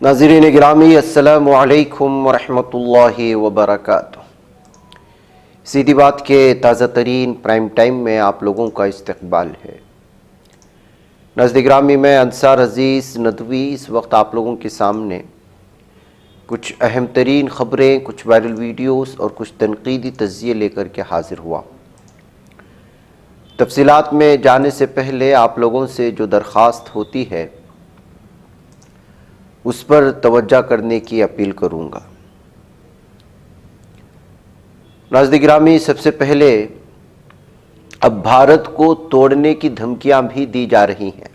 नाज़रीन गिरामी अस्सलामु अलैकुम वरहमतुल्लाहि वबरकातुह। सीधी बात के ताज़ा तरीन प्राइम टाइम में आप लोगों का इस्तकबाल है। नाज़रीन गिरामी मैं अंसार अज़ीज़ नदवी इस वक्त आप लोगों के सामने कुछ अहम तरीन ख़बरें, कुछ वायरल वीडियोस और कुछ तनकीदी तज़्ज़िये लेकर के हाज़िर हुआ। तफसीलात में जाने से पहले आप लोगों से जो दरख्वास्त होती है उस पर तवज्जो करने की अपील करूँगा। नाज़रीन गिरामी, सबसे पहले अब भारत को तोड़ने की धमकियां भी दी जा रही हैं,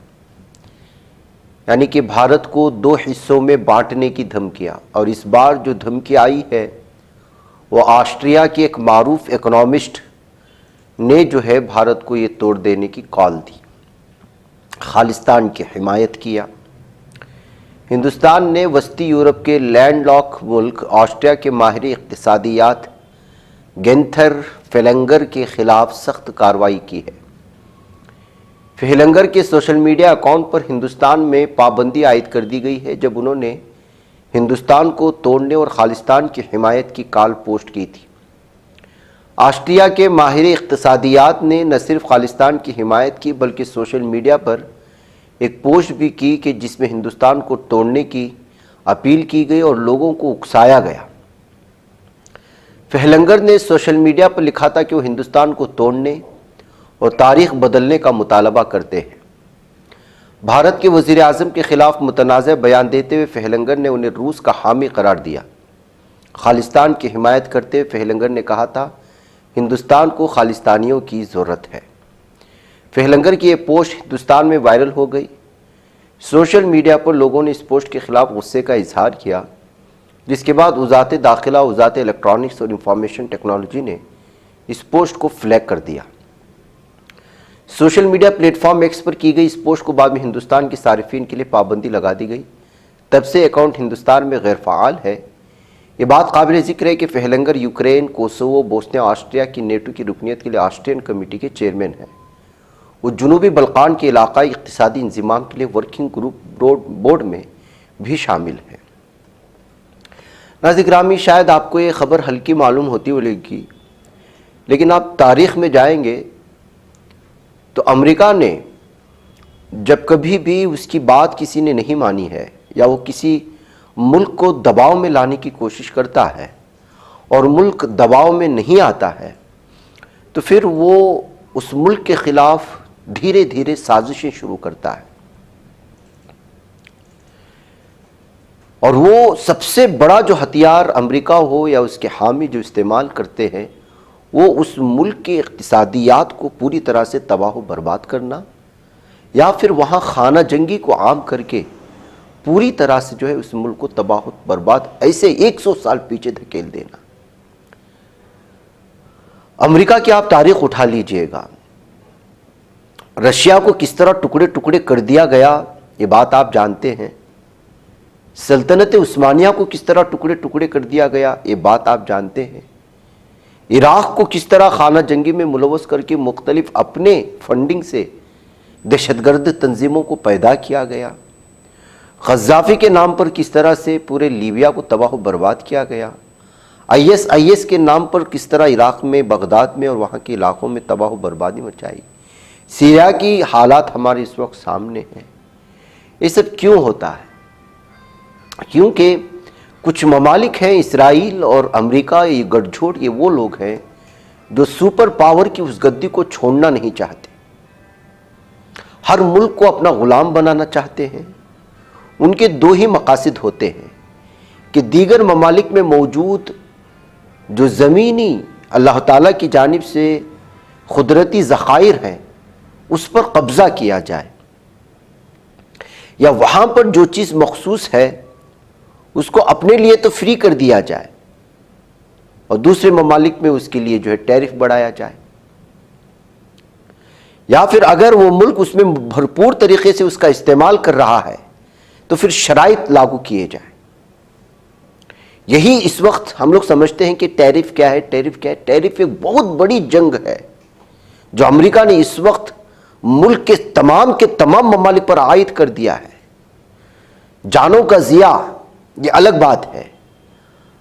यानी कि भारत को दो हिस्सों में बांटने की धमकियां। और इस बार जो धमकी आई है वो ऑस्ट्रिया की एक मारूफ इकोनॉमिस्ट ने जो है भारत को ये तोड़ देने की कॉल दी, खालिस्तान की हिमायत किया। हिंदुस्तान ने वस्ती यूरोप के लैंडलॉक मुल्क ऑस्ट्रिया के माहिर इक़्तिसादियात गेंथर फेलंगर के ख़िलाफ़ सख्त कार्रवाई की है। फेलंगर के सोशल मीडिया अकाउंट पर हिंदुस्तान में पाबंदी आयद कर दी गई है जब उन्होंने हिंदुस्तान को तोड़ने और खालिस्तान की हिमायत की कॉल पोस्ट की थी। ऑस्ट्रिया के माहिर इक़्तिसादियात ने न सिर्फ खालिस्तान की हिमायत की बल्कि सोशल मीडिया पर एक पोस्ट भी की कि जिसमें हिंदुस्तान को तोड़ने की अपील की गई और लोगों को उकसाया गया। फेलंगर ने सोशल मीडिया पर लिखा था कि वो हिंदुस्तान को तोड़ने और तारीख बदलने का मुतालबा करते हैं। भारत के वज़ीर आज़म के ख़िलाफ़ मुतनाज़ बयान देते हुए फेलंगर ने उन्हें रूस का हामी करार दिया। खालिस्तान की हिमायत करते हुए फेलंगर ने कहा था, हिंदुस्तान को खालिस्तानियों की ज़रूरत है। फेलंगर की ये पोस्ट हिंदुस्तान में वायरल हो गई। सोशल मीडिया पर लोगों ने इस पोस्ट के ख़िलाफ़ गुस्से का इजहार किया, जिसके बाद वज़ारत दाखिला, वज़ारत इलेक्ट्रॉनिक्स और इंफॉर्मेशन टेक्नोलॉजी ने इस पोस्ट को फ्लैग कर दिया। सोशल मीडिया प्लेटफॉर्म एक्स पर की गई इस पोस्ट को बाद में हिंदुस्तान के सारिफीन के लिए पाबंदी लगा दी गई। तब से अकाउंट हिंदुस्तान में गैर फ़ाल है। ये बात काबिल ज़िक्र है कि फेलंगर यूक्रेन, कोसोवो, बोस्निया, ऑस्ट्रिया की नेटो की रुकनीत के लिए ऑस्ट्रियन कमेटी के चेयरमैन हैं। वो जनूबी बल्कान के इलाकाई इक़्तिसादी इंज़िमाम के लिए वर्किंग ग्रुप बोर्ड में भी शामिल है। नाज़रीन गिरामी, शायद आपको ये ख़बर हल्की मालूम होती होगी, लेकिन आप तारीख़ में जाएंगे तो अमेरिका ने जब कभी भी उसकी बात किसी ने नहीं मानी है या वो किसी मुल्क को दबाव में लाने की कोशिश करता है और मुल्क दबाव में नहीं आता है, तो फिर वो उस मुल्क के ख़िलाफ़ धीरे धीरे साजिशें शुरू करता है। और वो सबसे बड़ा जो हथियार अमेरिका हो या उसके हामी जो इस्तेमाल करते हैं वो उस मुल्क के इक़्तिसादियात को पूरी तरह से तबाह व बर्बाद करना या फिर वहाँ खाना जंगी को आम करके पूरी तरह से जो है उस मुल्क को तबाह व बर्बाद ऐसे 100 साल पीछे धकेल देना। अमेरिका की आप तारीख़ उठा लीजिएगा, रशिया को किस तरह टुकड़े टुकड़े कर दिया गया ये बात आप जानते हैं। सल्तनत उस्मानिया को किस तरह टुकड़े टुकड़े कर दिया गया ये बात आप जानते हैं। इराक़ को किस तरह खाना जंगी में मुलव्वस करके मुख्तलिफ अपने फंडिंग से दहशतगर्द तंजीमों को पैदा किया गया। ग़ज़्ज़ाफ़ी के नाम पर किस तरह से पूरे लीबिया को तबाह व बर्बाद किया गया। IS के नाम पर किस तरह इराक़ में, बगदाद में और वहाँ के इलाक़ों में तबाह व बर्बादी मचाई। सीरिया की हालात हमारे इस वक्त सामने हैं। ये सब क्यों होता है? क्योंकि कुछ ममालिक हैं, इसराइल और अमेरिका, ये गठजोड़, ये वो लोग हैं जो सुपर पावर की उस गद्दी को छोड़ना नहीं चाहते। हर मुल्क को अपना ग़ुलाम बनाना चाहते हैं। उनके दो ही मकासद होते हैं कि दीगर ममालिक में मौजूद जो ज़मीनी अल्लाह ताला की जानिब से क़ुदरती ज़ख़ाइर हैं उस पर कब्ज़ा किया जाए, या वहाँ पर जो चीज़ मखसूस है उसको अपने लिए तो फ्री कर दिया जाए और दूसरे ममालिक में उसके लिए जो है टैरिफ बढ़ाया जाए, या फिर अगर वो मुल्क उसमें भरपूर तरीके से उसका इस्तेमाल कर रहा है तो फिर शराइत लागू किए जाए। यही इस वक्त हम लोग समझते हैं कि टैरिफ क्या है, टैरिफ क्या है। टैरिफ एक बहुत बड़ी जंग है जो अमेरिका ने इस वक्त मुल्क के तमाम ममालिक पर आयद कर दिया है। जानों का जिया ये अलग बात है,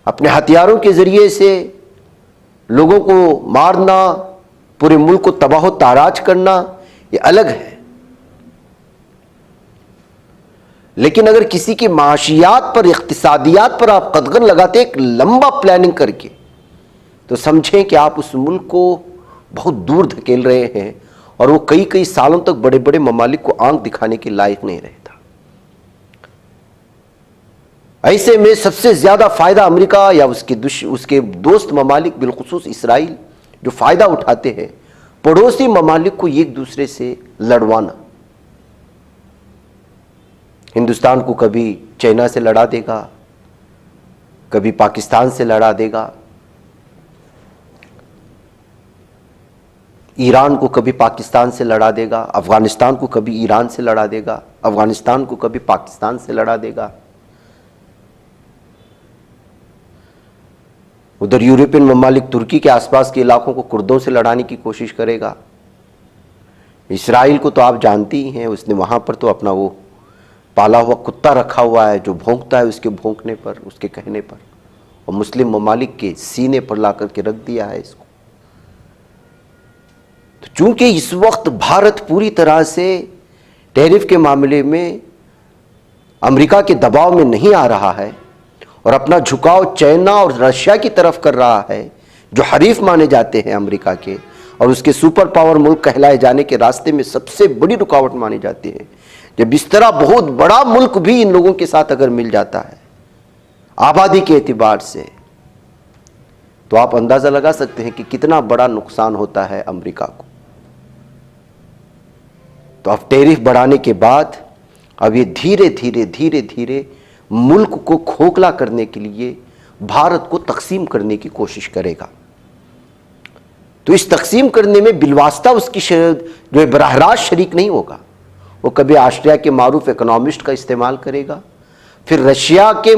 अपने हथियारों के जरिए से लोगों को मारना, पूरे मुल्क को तबाह ताराज करना ये अलग है। लेकिन अगर किसी की माशियात पर, इक्तिसादियात पर आप कदगन लगाते एक लंबा प्लानिंग करके, तो समझें कि आप उस मुल्क को बहुत दूर धकेल रहे हैं और वो कई कई सालों तक बड़े बड़े ममालिक को आंख दिखाने के लायक नहीं रहता। ऐसे में सबसे ज्यादा फायदा अमेरिका या उसके दोस्त ममालिक, बिलखुसूस इसराइल, जो फायदा उठाते हैं पड़ोसी ममालिक को एक दूसरे से लड़वाना। हिंदुस्तान को कभी चाइना से लड़ा देगा, कभी पाकिस्तान से लड़ा देगा, ईरान को कभी पाकिस्तान से लड़ा देगा, अफगानिस्तान को कभी ईरान से लड़ा देगा, अफगानिस्तान को कभी पाकिस्तान से लड़ा देगा। उधर यूरोपियन ममालिक तुर्की के आसपास के इलाकों को कुर्दों से लड़ाने की कोशिश करेगा। इसराइल को तो आप जानते ही हैं, उसने वहां पर तो अपना वो पाला हुआ कुत्ता रखा हुआ है जो भौंकता है उसके भौंकने पर, उसके कहने पर, और मुस्लिम ममालिक के सीने पर ला करके रख दिया है इसको। तो चूंकि इस वक्त भारत पूरी तरह से टैरिफ के मामले में अमेरिका के दबाव में नहीं आ रहा है और अपना झुकाव चाइना और रशिया की तरफ कर रहा है, जो हरीफ माने जाते हैं अमेरिका के और उसके सुपर पावर मुल्क कहलाए जाने के रास्ते में सबसे बड़ी रुकावट मानी जाती है। जब इस तरह बहुत बड़ा मुल्क भी इन लोगों के साथ अगर मिल जाता है आबादी के एतबार से, तो आप अंदाजा लगा सकते हैं कि कितना बड़ा नुकसान होता है अमेरिका को। तो अब टैरिफ बढ़ाने के बाद अब ये धीरे धीरे धीरे धीरे मुल्क को खोखला करने के लिए भारत को तकसीम करने की कोशिश करेगा। तो इस तकसीम करने में बिलवास्ता उसकी जो है बराह रास्त शरीक नहीं होगा। वो कभी ऑस्ट्रिया के मारूफ इकोनॉमिस्ट का इस्तेमाल करेगा, फिर रशिया के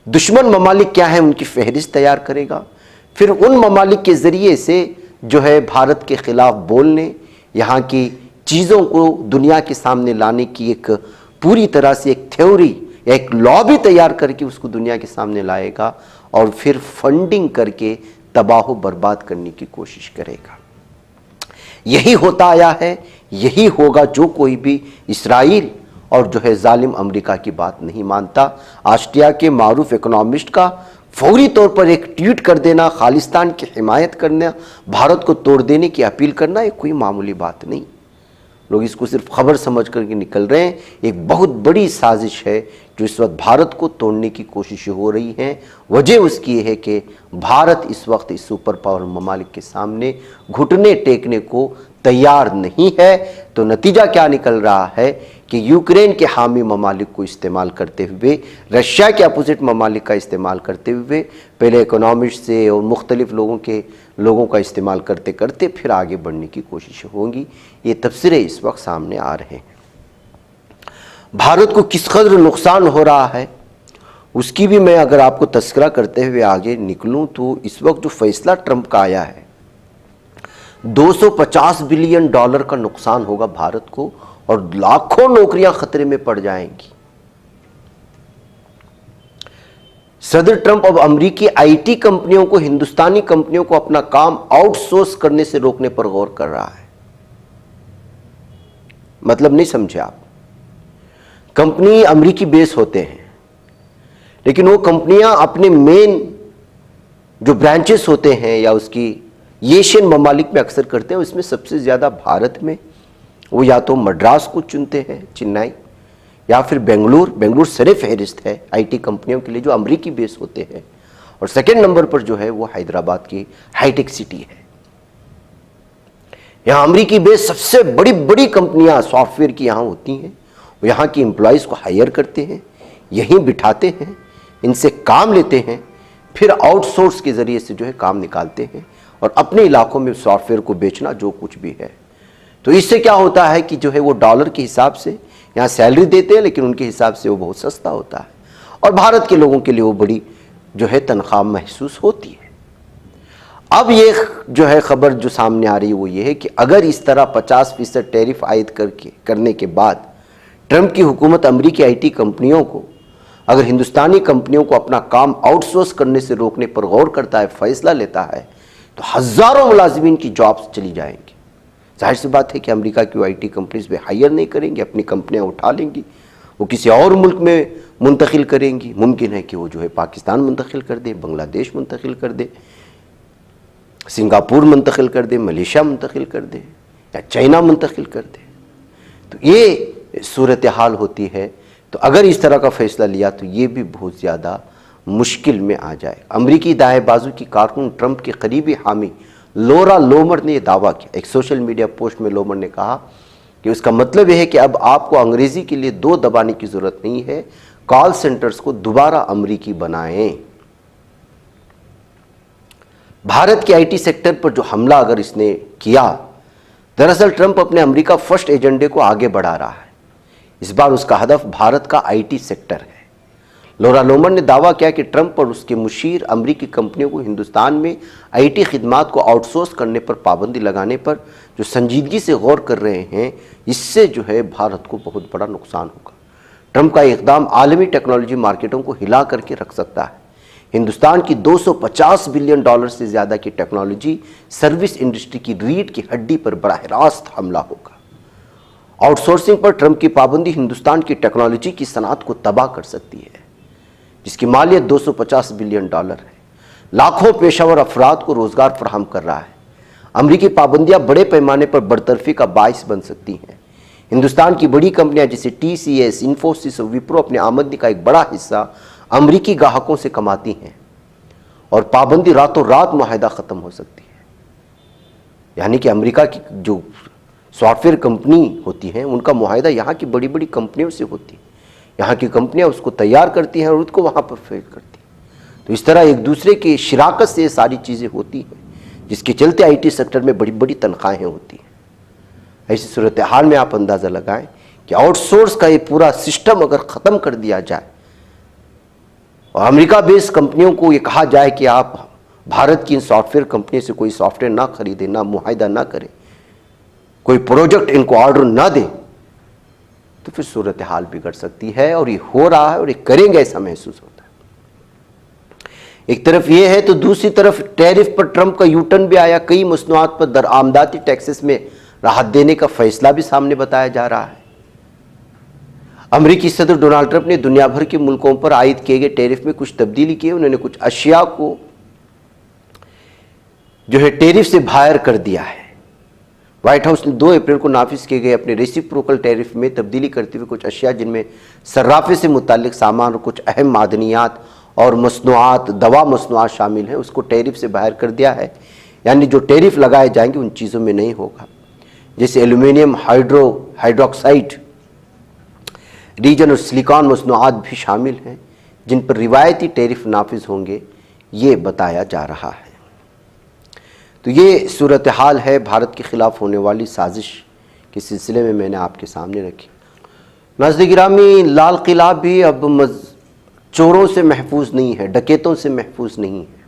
दुश्मन ममालिक क्या है उनकी फहरिस्त तैयार करेगा, फिर उन ममालिक के ज़रिए से जो है भारत के ख़िलाफ़ बोलने, यहाँ की चीज़ों को दुनिया के सामने लाने की एक पूरी तरह से एक थ्योरी या एक लॉबी तैयार करके उसको दुनिया के सामने लाएगा और फिर फंडिंग करके तबाह बर्बाद करने की कोशिश करेगा। यही होता आया है, यही होगा जो कोई भी इसराइल और जो है जालिम अमेरिका की बात नहीं मानता। ऑस्ट्रिया के मारूफ इकोनॉमिस्ट का फौरी तौर पर एक ट्वीट कर देना, खालिस्तान की हिमायत करना, भारत को तोड़ देने की अपील करना, ये कोई मामूली बात नहीं। लोग इसको सिर्फ खबर समझ करके निकल रहे हैं। एक बहुत बड़ी साजिश है जो इस वक्त भारत को तोड़ने की कोशिशें हो रही हैं। वजह उसकी है कि भारत इस वक्त इस सुपर पावर ममालिक के सामने घुटने टेकने को तैयार नहीं है। तो नतीजा क्या निकल रहा है कि यूक्रेन के हामी ममालिक को इस्तेमाल करते हुए, रशिया के अपोजिट ममालिक का इस्तेमाल करते हुए, पहले इकोनॉमिस्ट से और मुख्तलिफ लोगों का इस्तेमाल करते करते फिर आगे बढ़ने की कोशिशें होंगी। ये तबसरे इस वक्त सामने आ रहे हैं। भारत को किस कदर नुकसान हो रहा है उसकी भी मैं अगर आपको तस्करा करते हुए आगे निकलूं तो इस वक्त जो फैसला ट्रंप का आया है, 250 बिलियन डॉलर का नुकसान होगा भारत को और लाखों नौकरियां खतरे में पड़ जाएंगी। सदर ट्रंप अब अमेरिकी आईटी कंपनियों को, हिंदुस्तानी कंपनियों को अपना काम आउटसोर्स करने से रोकने पर गौर कर रहा है। मतलब नहीं समझे आप? कंपनी अमेरिकी बेस होते हैं, लेकिन वो कंपनियां अपने मेन जो ब्रांचेस होते हैं या उसकी एशियन ममालिक में अक्सर करते हैं, उसमें सबसे ज़्यादा भारत में वो या तो मद्रास को चुनते हैं, चेन्नई, या फिर बेंगलुरु सरे फहरिस्त है आईटी कंपनियों के लिए जो अमेरिकी बेस होते हैं। और सेकेंड नंबर पर जो है वो हैदराबाद की हाईटेक सिटी है। यहाँ अमेरिकी बेस सबसे बड़ी बड़ी कंपनियां सॉफ्टवेयर की यहाँ होती हैं। वो यहाँ की एम्प्लॉयज़ को हायर करते हैं, यहीं बिठाते हैं, इनसे काम लेते हैं, फिर आउटसोर्स के ज़रिए से जो है काम निकालते हैं और अपने इलाकों में सॉफ्टवेयर को बेचना जो कुछ भी है। तो इससे क्या होता है कि जो है वो डॉलर के हिसाब से यहाँ सैलरी देते हैं, लेकिन उनके हिसाब से वो बहुत सस्ता होता है और भारत के लोगों के लिए वो बड़ी जो है तनख्वाह महसूस होती है। अब ये जो है खबर जो सामने आ रही है वो ये है कि अगर इस तरह 50% टैरिफ आयद करने के बाद ट्रंप की हुकूमत अमेरिकी आईटी कंपनियों को अगर हिंदुस्तानी कंपनियों को अपना काम आउटसोर्स करने से रोकने पर गौर करता है, फैसला लेता है, तो हजारों मुलाजिमीन की जॉब्स चली जाएंगी। जाहिर सी बात है कि अमेरिका की आईटी कंपनीज में हायर नहीं करेंगी, अपनी कंपनियां उठा लेंगी, वो किसी और मुल्क में मुंतकिल करेंगी। मुमकिन है कि वो जो है पाकिस्तान मुंतकिल कर दे, बांग्लादेश मुंतकिल कर दे, सिंगापुर मुंतकिल कर दे, मलेशिया मुंतकिल कर दे या चाइना मुंतकिल कर दे। तो ये सूरत हाल होती है। तो अगर इस तरह का फैसला लिया तो ये भी बहुत ज़्यादा मुश्किल में आ जाए। अमरीकी दाएं बाजू की कारकुन ट्रंप के करीबी हामी लोरा लोमर ने यह दावा किया। एक सोशल मीडिया पोस्ट में लोमर ने कहा कि उसका मतलब यह है कि अब आपको अंग्रेजी के लिए दो दबाने की जरूरत नहीं है, कॉल सेंटर्स को दोबारा अमरीकी बनाएं। भारत के आईटी सेक्टर पर जो हमला अगर इसने किया, दरअसल ट्रंप अपने अमेरिका फर्स्ट एजेंडे को आगे बढ़ा रहा है। इस बार उसका हदफ भारत का आईटी सेक्टर है। लोरा लोमर ने दावा किया कि ट्रंप और उसके मुशीर अमरीकी कंपनियों को हिंदुस्तान में आईटी खिदमात को आउटसोर्स करने पर पाबंदी लगाने पर जो संजीदगी से गौर कर रहे हैं, इससे जो है भारत को बहुत बड़ा नुकसान होगा। ट्रंप का इकदाम आलमी टेक्नोलॉजी मार्केटों को हिला करके रख सकता है। हिंदुस्तान की $250 बिलियन से ज़्यादा की टेक्नोलॉजी सर्विस इंडस्ट्री की रीढ़ की हड्डी पर बराह रास्त हमला होगा। आउटसोर्सिंग पर ट्रंप की पाबंदी हिंदुस्तान की टेक्नोलॉजी की सनअत को तबाह कर सकती है, जिसकी मालियत $250 बिलियन है, लाखों पेशावर अफराद को रोजगार फराहम कर रहा है। अमरीकी पाबंदियां बड़े पैमाने पर बरतरफी का बाइस बन सकती हैं। हिंदुस्तान की बड़ी कंपनियां जैसे TCS, इन्फोसिस और विप्रो अपनी आमदनी का एक बड़ा हिस्सा अमरीकी ग्राहकों से कमाती हैं और पाबंदी रातों रात मुआहदा ख़त्म हो सकती है। यानी कि अमेरिका की जो सॉफ्टवेयर कंपनी होती हैं, उनका मुआहदा यहाँ की बड़ी बड़ी कंपनियों से होती है। यहाँ की कंपनियाँ उसको तैयार करती हैं और उसको वहाँ पर फेल करती हैं। तो इस तरह एक दूसरे की शिराकत से ये सारी चीज़ें होती हैं, जिसके चलते आईटी सेक्टर में बड़ी बड़ी तनख्वाहें होती हैं। ऐसी सूरत हाल में आप अंदाज़ा लगाएं कि आउटसोर्स का ये पूरा सिस्टम अगर ख़त्म कर दिया जाए और अमेरिका बेस्ड कंपनियों को ये कहा जाए कि आप भारत की इन सॉफ्टवेयर कंपनी से कोई सॉफ्टवेयर ना खरीदें, ना मुआहदा ना करें, कोई प्रोजेक्ट इनको ऑर्डर ना दें, तो फिर सूरत हाल बिगड़ सकती है। और ये हो रहा है और ये करेंगे ऐसा महसूस होता है। एक तरफ ये है तो दूसरी तरफ टैरिफ पर ट्रंप का यूटर्न भी आया। कई मसनूआत पर दरआमदाती टैक्सेस में राहत देने का फैसला भी सामने बताया जा रहा है। अमेरिकी सदर डोनाल्ड ट्रंप ने दुनिया भर के मुल्कों पर आयद किए गए टैरिफ में कुछ तब्दीली की। उन्होंने कुछ अशिया को जो है टैरिफ से बाहर कर दिया है। व्हाइट हाउस ने 2 अप्रैल को नाफिज किए गए अपने रेसिप्रोकल टैरिफ में तब्दीली करते हुए कुछ अशिया जिनमें सर्राफे से मुतालिक सामान और कुछ अहम मादनियात और मसनूआत, दवा मसनूआत शामिल हैं, उसको टैरिफ से बाहर कर दिया है। यानी जो टैरिफ लगाए जाएंगे उन चीज़ों में नहीं होगा, जैसे एल्यूमिनियम हाइड्रोक्साइड रीजन और सिलिकॉन मसनूआत भी शामिल हैं, जिन पर रिवायती टैरिफ नाफिज होंगे, ये बताया जा रहा है। तो ये सूरत हाल है भारत के ख़िलाफ़ होने वाली साजिश के सिलसिले में मैंने आपके सामने रखी। नाज़रीन गिरामी, लाल किला भी अब चोरों से महफूज नहीं है, डकैतों से महफूज नहीं है।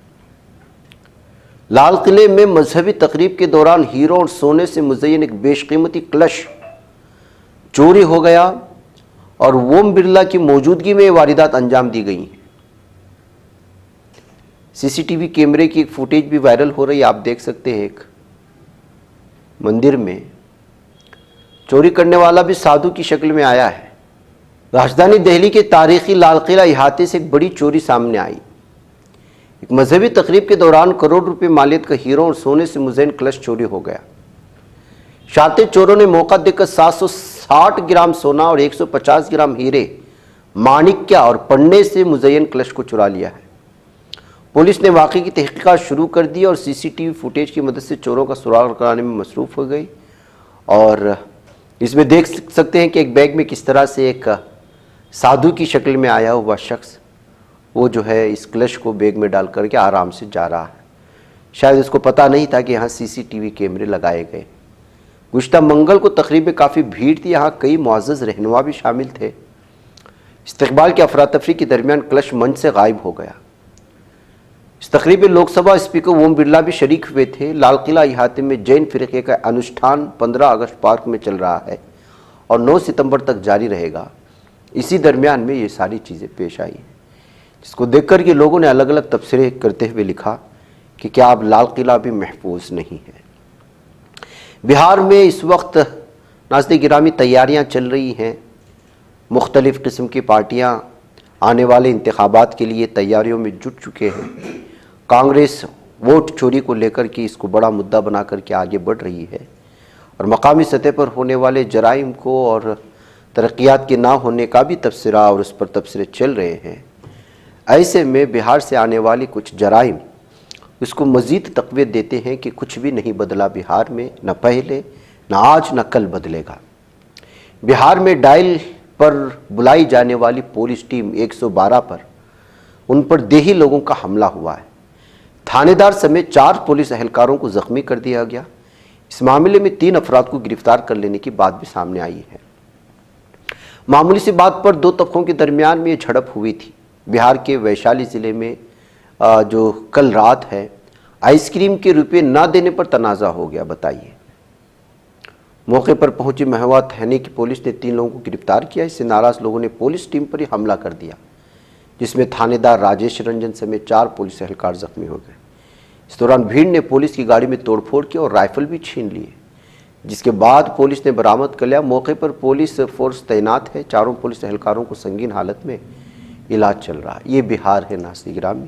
लाल किले में मजहबी तकरीब के दौरान हीरो और सोने से मुज़य्यन एक बेशकीमती कलश चोरी हो गया और ओम बिरला की मौजूदगी में वारदात अंजाम दी गई। सीसीटीवी कैमरे की एक फुटेज भी वायरल हो रही है। आप देख सकते हैं एक मंदिर में चोरी करने वाला भी साधु की शक्ल में आया है। राजधानी दिल्ली के तारीखी लाल किला इहाते से एक बड़ी चोरी सामने आई। एक मजहबी तकरीब के दौरान करोड़ रुपए मालियत का हीरो और सोने से मुज़य्यन कलश चोरी हो गया। शातिर चोरों ने मौका देकर 760 ग्राम सोना और 150 ग्राम हीरे, माणिक्य और पन्ने से मुज़य्यन कलश को चुरा लिया है। पुलिस ने वाक़े की तहकीकात शुरू कर दी और सीसीटीवी फुटेज की मदद से चोरों का सुराग कराने में मसरूफ़ हो गई। और इसमें देख सकते हैं कि एक बैग में किस तरह से एक साधु की शक्ल में आया हुआ शख्स वो जो है इस कलश को बैग में डाल करके आराम से जा रहा है। शायद उसको पता नहीं था कि यहाँ सीसीटीवी कैमरे लगाए गए। गुज़िश्ता मंगल को तकरीब में काफ़ी भीड़ थी। यहाँ कई मुअज़्ज़ज़ रहनुमा भी शामिल थे। इस्तक़बाल की अफरा तफरी के दरमियान कलश मंच से गायब हो गया। इस तकरीब में लोकसभा स्पीकर ओम बिरला भी शरीक हुए थे। लाल किला इहाते में जैन फ़िरक़े का अनुष्ठान 15 अगस्त पार्क में चल रहा है और 9 सितंबर तक जारी रहेगा। इसी दरमियान में ये सारी चीज़ें पेश आई हैं, जिसको देखकर के लोगों ने अलग अलग तबसरे करते हुए लिखा कि क्या अब लाल किला भी महफूज नहीं है। बिहार में इस वक्त नाज़रीन गिरामी तैयारियां चल रही हैं। मुख्तलिफ़ किस्म की पार्टियां आने वाले इंतखाबात के लिए तैयारियों में जुट चुके हैं। कांग्रेस वोट चोरी को लेकर के इसको बड़ा मुद्दा बना करके आगे बढ़ रही है और मकामी सतह पर होने वाले जराइम को और तरक्यात के ना होने का भी तबसरा और उस पर तबसरे चल रहे हैं। ऐसे में बिहार से आने वाली कुछ जराइम इसको मज़ीद तक़वीत देते हैं कि कुछ भी नहीं बदला बिहार में, न पहले न आज न कल बदलेगा। बिहार में डायल पर बुलाई जाने वाली पुलिस टीम 112 पर उन पर देही लोगों का हमला हुआ है। थानेदार समेत 4 पुलिस एहलकारों को जख्मी कर दिया गया। इस मामले में 3 अफराद को गिरफ्तार कर लेने की बात भी सामने आई है। मामूली सी बात पर 2 तबकों के दरमियान में ये झड़प हुई थी। बिहार के वैशाली ज़िले में जो कल रात है, आइसक्रीम के रुपये ना देने पर तनाज़ा हो गया। बताइए, मौके पर पहुंची महवा थाने की पुलिस ने 3 लोगों को गिरफ्तार किया। इससे नाराज़ लोगों ने पुलिस टीम पर ही हमला कर दिया, जिसमें थानेदार राजेश रंजन समेत 4 पुलिस एहलकार जख्मी हो गए। इस दौरान भीड़ ने पुलिस की गाड़ी में तोड़फोड़ की और राइफल भी छीन लिए, जिसके बाद पुलिस ने बरामद कर लिया। मौके पर पुलिस फोर्स तैनात है। 4 पुलिस एहलकारों को संगीन हालत में इलाज चल रहा है। ये बिहार है नाज़रीन गिरामी।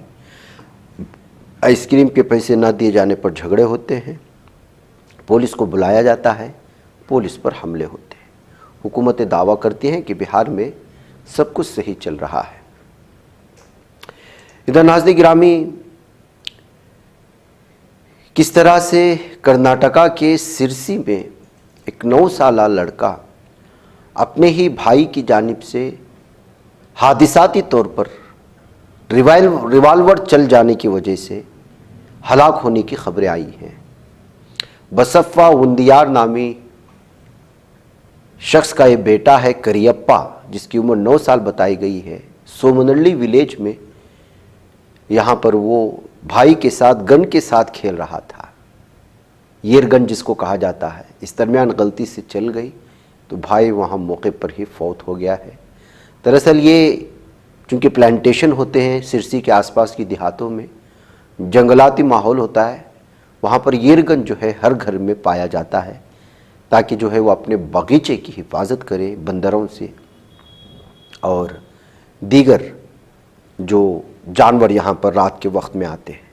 आइसक्रीम के पैसे ना दिए जाने पर झगड़े होते हैं, पुलिस को बुलाया जाता है, पुलिस पर हमले होते हैं। हुकूमतें दावा करती हैं कि बिहार में सब कुछ सही चल रहा है। इधर नाज़रीन गिरामी, किस तरह से कर्नाटका के सिरसी में एक 9 साला लड़का अपने ही भाई की जानिब से हादिसाती तौर पर रिवाल्वर चल जाने की वजह से हलाक होने की खबरें आई हैं। बसप्पा उंदियार नामी शख्स का ये बेटा है करियप्पा, जिसकी उम्र 9 साल बताई गई है। सोमनल्ली विलेज में यहाँ पर वो भाई के साथ गन के साथ खेल रहा था, येर गन जिसको कहा जाता है। इस दरमियान गलती से चल गई तो भाई वहाँ मौके पर ही फौत हो गया है। दरअसल ये चूँकि प्लांटेशन होते हैं सिरसी के आसपास की देहातों में, जंगलाती माहौल होता है, वहाँ पर येर गन जो है हर घर में पाया जाता है, ताकि जो है वो अपने बगीचे की हिफाजत करे बंदरों से और दीगर जो जानवर यहाँ पर रात के वक्त में आते हैं।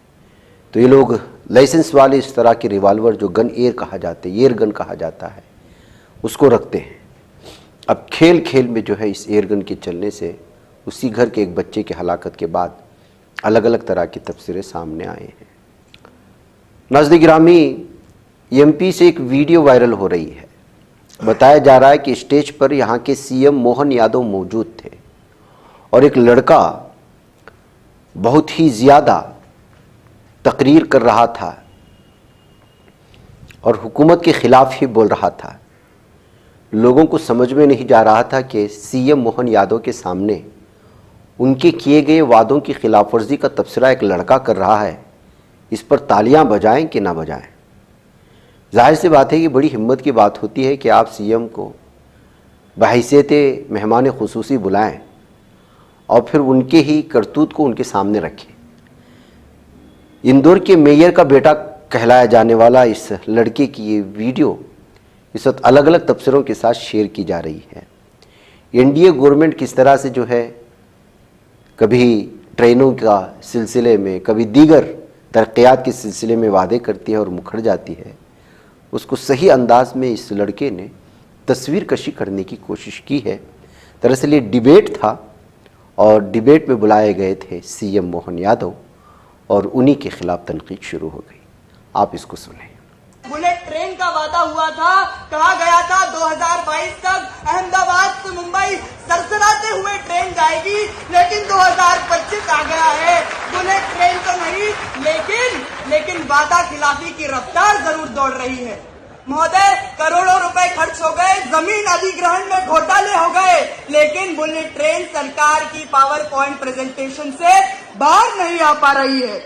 तो ये लोग लाइसेंस वाले इस तरह के रिवाल्वर जो गन एयर कहा जाते हैं, एयर गन कहा जाता है, उसको रखते हैं। अब खेल खेल में जो है इस एयर गन के चलने से उसी घर के एक बच्चे की हलाकत के बाद अलग अलग तरह की तफसीरें सामने आए हैं। नाज़रीन गिरामी, एमपी से एक वीडियो वायरल हो रही है। बताया जा रहा है कि स्टेज पर यहाँ के सीएम मोहन यादव मौजूद थे और एक लड़का बहुत ही ज़्यादा तकरीर कर रहा था और हुकूमत के ख़िलाफ़ ही बोल रहा था। लोगों को समझ में नहीं जा रहा था कि सीएम मोहन यादव के सामने उनके किए गए वादों की खिलाफ वर्जी का तबसरा एक लड़का कर रहा है, इस पर तालियां बजाएं कि ना बजाएं। जाहिर सी बात है कि बड़ी हिम्मत की बात होती है कि आप सीएम को बहैसियत मेहमान खुसूसी बुलाएं और फिर उनके ही करतूत को उनके सामने रखें। इंदौर के मेयर का बेटा कहलाया जाने वाला इस लड़के की ये वीडियो इस वक्त अलग अलग तबसरों के साथ शेयर की जा रही है। एनडीए गवर्नमेंट किस तरह से जो है कभी ट्रेनों का सिलसिले में, कभी दीगर तरक्यात के सिलसिले में वादे करती है और मुखर जाती है, उसको सही अंदाज में इस लड़के ने तस्वीर कशी करने की कोशिश की है। दरअसल ये डिबेट था और डिबेट में बुलाए गए थे सीएम मोहन यादव और उन्हीं के खिलाफ तनकीद शुरू हो गई। आप इसको सुनें। बुलेट ट्रेन का वादा हुआ था, कहा गया था 2022 तक अहमदाबाद से मुंबई सरसराते हुए ट्रेन जाएगी, लेकिन 2025 आ गया है। बुलेट ट्रेन तो नहीं, लेकिन वादा खिलाफी की रफ्तार जरूर दौड़ रही है। महोदय, करोड़ों रुपए खर्च हो गए, जमीन अधिग्रहण में घोटाले हो गए, लेकिन बुलेट ट्रेन सरकार की पावर पॉइंट प्रेजेंटेशन से बाहर नहीं आ पा रही है।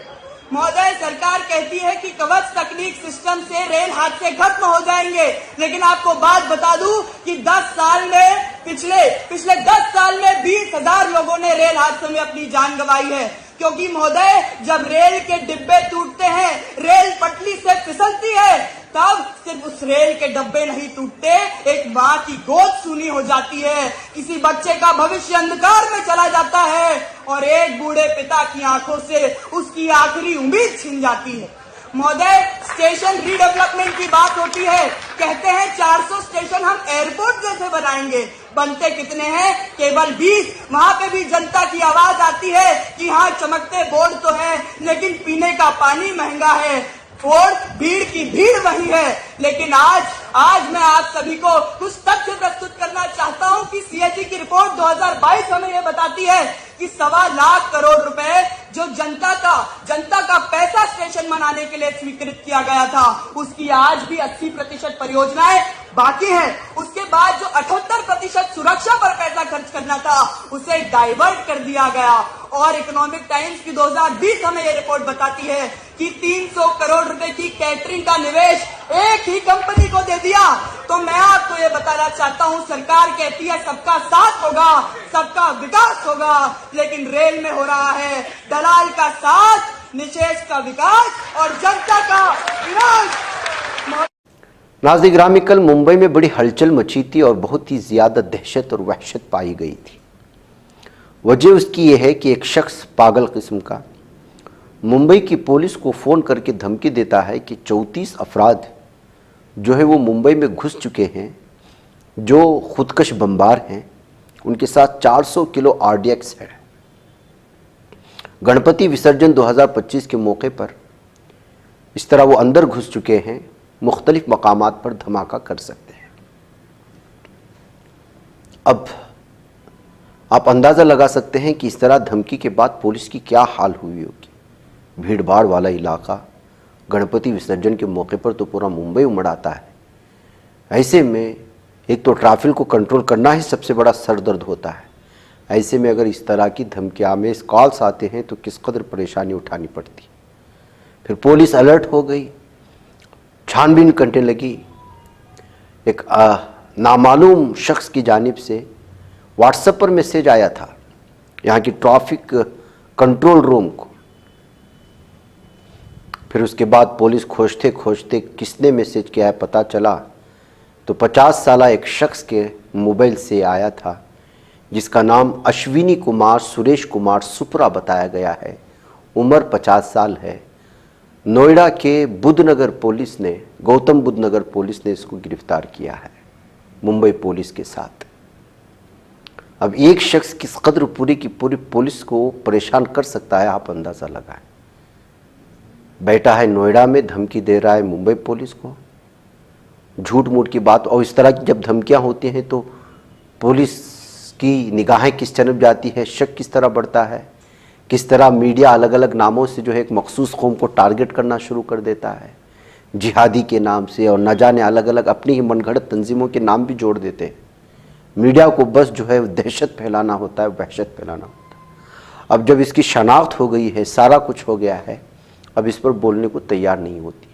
महोदय, सरकार कहती है कि कवच तकनीक सिस्टम से रेल हादसे खत्म हो जाएंगे, लेकिन आपको बात बता दूं कि 10 साल में पिछले 10 साल में 20,000 लोगों ने रेल हादसे में अपनी जान गंवाई है। क्योंकि महोदय, जब रेल के डिब्बे टूटते हैं, रेल पटरी से फिसलती है, तब सिर्फ उस रेल के डब्बे नहीं टूटते, एक माँ की गोद सूनी हो जाती है, किसी बच्चे का भविष्य अंधकार में चला जाता है और एक बूढ़े पिता की आंखों से उसकी आखिरी उम्मीद छिन जाती है। महोदय, स्टेशन रीडेवलपमेंट की बात होती है, कहते हैं 400 स्टेशन हम एयरपोर्ट जैसे बनाएंगे, बनते कितने हैं? केवल 20। वहाँ पे भी जनता की आवाज आती है कि हाँ, चमकते बोर्ड तो है, लेकिन पीने का पानी महंगा है और भीड़ की भीड़ वही है। लेकिन आज मैं आप सभी को कुछ तथ्य प्रस्तुत करना चाहता हूं कि सीएजी की रिपोर्ट 2022 हमें यह बताती है कि 1.25 लाख करोड़ रुपए जो जनता का पैसा स्टेशन बनाने के लिए स्वीकृत किया गया था, उसकी आज भी 80% परियोजनाएं बाकी है। उसके बाद जो 78% सुरक्षा पर पैसा खर्च करना था, उसे डाइवर्ट कर दिया गया। और इकोनॉमिक टाइम्स की 2020 हमें ये रिपोर्ट बताती है कि 300 करोड़ रुपए की कैटरिंग का निवेश एक ही कंपनी को दे दिया। तो मैं आपको ये बताना चाहता हूँ, सरकार कहती है सबका साथ होगा, सबका विकास होगा, लेकिन रेल में हो रहा है दलाल का साथ, निषेध का विकास और जनता का विनाश। नाज़रीन गिरामी, कल मुंबई में बड़ी हलचल मची थी और बहुत ही ज्यादा दहशत और वहशत पाई गई थी। वजह उसकी यह है कि एक शख्स पागल किस्म का मुंबई की पुलिस को फ़ोन करके धमकी देता है कि 34 अफराद जो है वो मुंबई में घुस चुके हैं, जो खुदकश बमबार हैं, उनके साथ 400 किलो RDX है। गणपति विसर्जन 2025 के मौके पर इस तरह वो अंदर घुस चुके हैं, मुख्तलिफ मकामात पर धमाका कर सकते हैं। अब आप अंदाज़ा लगा सकते हैं कि इस तरह धमकी के बाद पुलिस की क्या हाल हुई होगी। भीड़ भाड़ वाला इलाका, गणपति विसर्जन के मौके पर तो पूरा मुंबई उमड़ आता है। ऐसे में एक तो ट्रैफिक को कंट्रोल करना ही सबसे बड़ा सरदर्द होता है। ऐसे में अगर इस तरह की धमकियाँ में कॉल्स आते हैं तो किस कदर परेशानी उठानी पड़ती। फिर पुलिस अलर्ट हो गई, छानबीन करने लगी। एक नामालूम शख्स की जानिब से व्हाट्सएप पर मैसेज आया था यहाँ की ट्रैफिक कंट्रोल रूम को। फिर उसके बाद पुलिस खोजते खोजते किसने मैसेज किया है पता चला तो 50 साला एक शख्स के मोबाइल से आया था, जिसका नाम अश्विनी कुमार सुरेश कुमार सुपरा बताया गया है। उम्र 50 साल है। नोएडा के बुद्धनगर पुलिस ने, गौतम बुद्ध नगर पुलिस ने इसको गिरफ्तार किया है मुंबई पुलिस के साथ। अब एक शख्स किस कदर पूरी की पूरी पुलिस को परेशान कर सकता है, आप अंदाज़ा लगाएं। बैठा है नोएडा में, धमकी दे रहा है मुंबई पुलिस को, झूठ मूठ की बात। और इस तरह की जब धमकियां होती हैं तो पुलिस की निगाहें किस तरफ जाती है, शक किस तरह बढ़ता है, किस तरह मीडिया अलग अलग नामों से जो है एक मखसूस कौम को टारगेट करना शुरू कर देता है, जिहादी के नाम से, और न जाने अलग अलग अपनी ही मनगढ़ंत तंजीमों के नाम भी जोड़ देते हैं। मीडिया को बस जो है दहशत फैलाना होता है, वहशत फैलाना होता है। अब जब इसकी शनाख्त हो गई है, सारा कुछ हो गया है, अब इस पर बोलने को तैयार नहीं होती,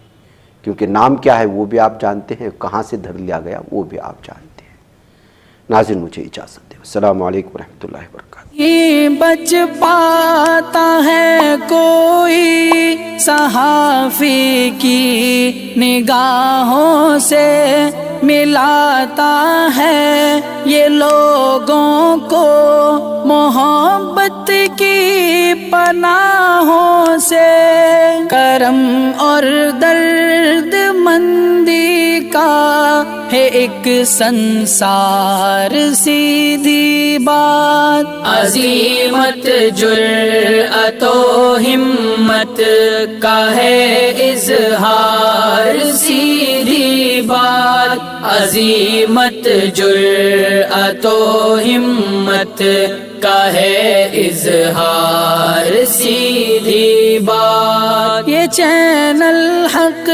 क्योंकि नाम क्या है वो भी आप जानते हैं, कहाँ से धर लिया गया वो भी आप जानते हैं। नाज़रीन, मुझे इजाज़त दें। अस्सलामु अलैकुम रहमतुल्लाहि व बरकातहू। ये बच पाता है कोई सहाफ़ी की निगाहों से, मिलाता है ये लोगों को मोहब्बत की पनाहों से। करम और दर्द मंदी का है एक संसार, सीधी बात। अज़ीमत जुर्अतो हिम्मत का है इज़हार, सीधी बात। अज़ीमत जुर्अतो हिम्मत का है इज़हार, सीधी बात। ये चैनल हक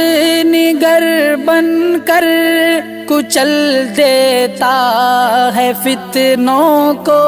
निगर बनकर कुचल देता है फितनों को।